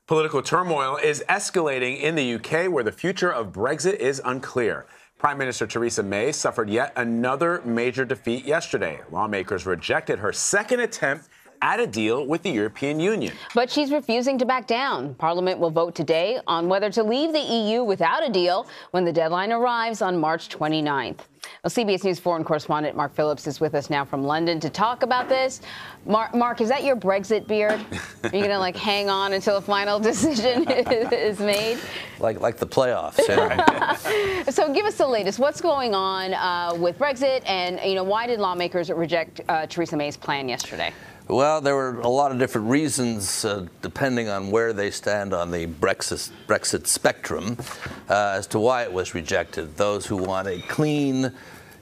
Political turmoil is escalating in the UK, where the future of Brexit is unclear. Prime Minister Theresa May suffered yet another major defeat yesterday. Lawmakers rejected her second attempt at a deal with the European Union. But she's refusing to back down. Parliament will vote today on whether to leave the EU without a deal when the deadline arrives on March 29th. Well, CBS News foreign correspondent Mark Phillips is with us now from London to talk about this. Mark, is that your Brexit beard? Are you going to hang on until a final decision is made? Like the playoffs. Yeah. So give us the latest. What's going on with Brexit, and why did lawmakers reject Theresa May's plan yesterday? Well, there were a lot of different reasons, depending on where they stand on the Brexit spectrum, as to why it was rejected. Those who want a clean,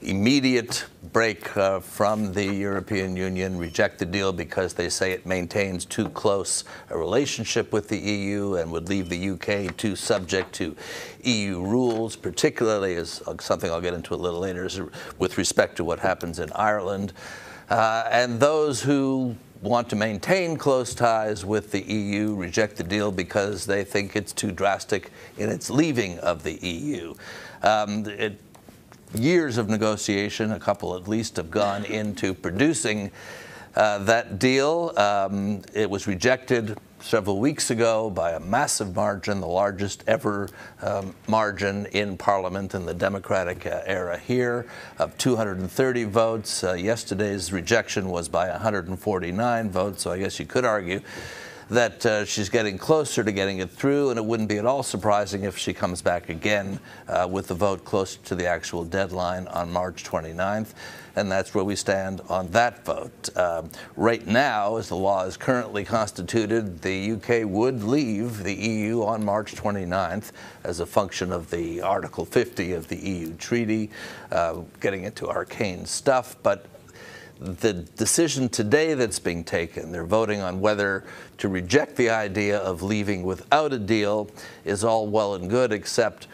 immediate break from the European Union reject the deal because they say it maintains too close a relationship with the EU and would leave the UK too subject to EU rules, particularly as something I'll get into a little later, with respect to what happens in Ireland. And those who want to maintain close ties with the EU reject the deal because they think it's too drastic in its leaving of the EU. Years of negotiation, a couple at least, have gone into producing that deal. It was rejected several weeks ago by a massive margin, the largest ever margin in Parliament in the Democratic era here, of 230 votes. Yesterday's rejection was by 149 votes, so I guess you could argue that she's getting closer to getting it through, and it wouldn't be at all surprising if she comes back again with the vote closer to the actual deadline on March 29th. And that's where we stand on that vote. Right now, as the law is currently constituted, the UK would leave the EU on March 29th as a function of the Article 50 of the EU treaty, getting into arcane stuff. But the decision today that's being taken, they're voting on whether to reject the idea of leaving without a deal, is all well and good, except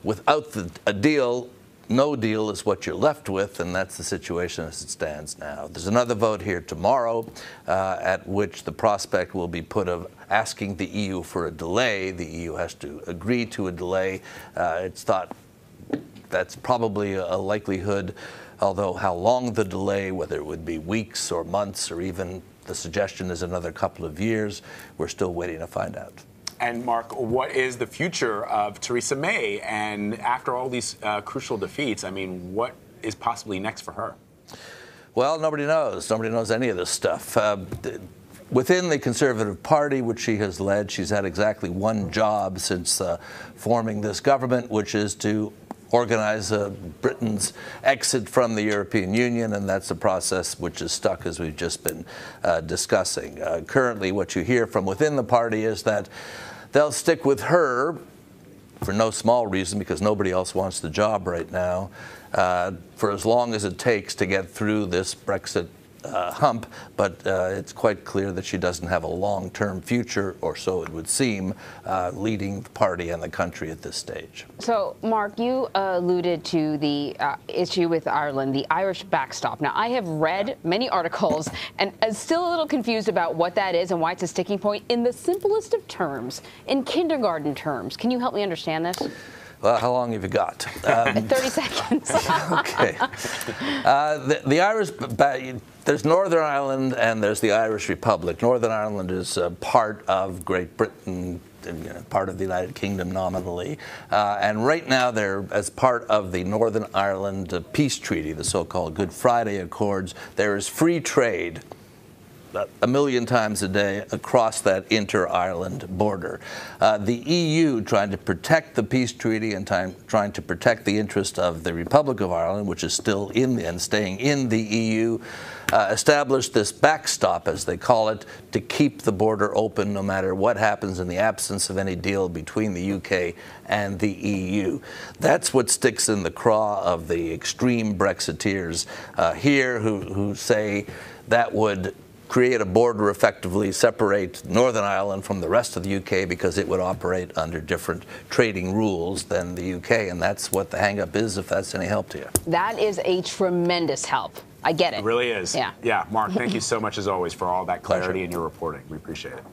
without a deal, no deal is what you're left with, and that's the situation as it stands now. There's another vote here tomorrow at which the prospect will be put of asking the EU for a delay. The EU has to agree to a delay. It's thought that's probably a likelihood, although how long the delay, whether it would be weeks or months or even the suggestion is another couple of years, we're still waiting to find out. And Mark, what is the future of Theresa May? And after all these crucial defeats, I mean, what is possibly next for her? Well, nobody knows. Nobody knows any of this stuff. Within the Conservative Party, which she has led, she's had exactly one job since forming this government, which is to organize Britain's exit from the European Union, and that's a process which is stuck, as we've just been discussing. Currently, what you hear from within the party is that they'll stick with her for no small reason, because nobody else wants the job right now, for as long as it takes to get through this Brexit hump, but it's quite clear that she doesn't have a long-term future, or so it would seem, leading the party and the country at this stage. So, Mark, you alluded to the issue with Ireland, the Irish backstop. Now, I have read many articles and I'm still a little confused about what that is and why it's a sticking point in the simplest of terms, in kindergarten terms. Can you help me understand this? Well, how long have you got? 30 seconds. Okay. The Irish, there's Northern Ireland and there's the Irish Republic. Northern Ireland is part of Great Britain, part of the United Kingdom nominally. And right now they're, as part of the Northern Ireland peace treaty, the so-called Good Friday Accords, there is free trade a million times a day across that inter-Ireland border. The EU, trying to protect the peace treaty and trying to protect the interest of the Republic of Ireland, which is still in and staying in the EU, established this backstop, as they call it, to keep the border open no matter what happens in the absence of any deal between the UK and the EU. That's what sticks in the craw of the extreme Brexiteers here, who say that would create a border, effectively separate Northern Ireland from the rest of the UK, because it would operate under different trading rules than the UK, and that's what the hang-up is, if that's any help to you. That is a tremendous help. I get it. It really is. Yeah. Yeah, Mark, thank you so much, as always, for all that clarity Pleasure. in your reporting. We appreciate it.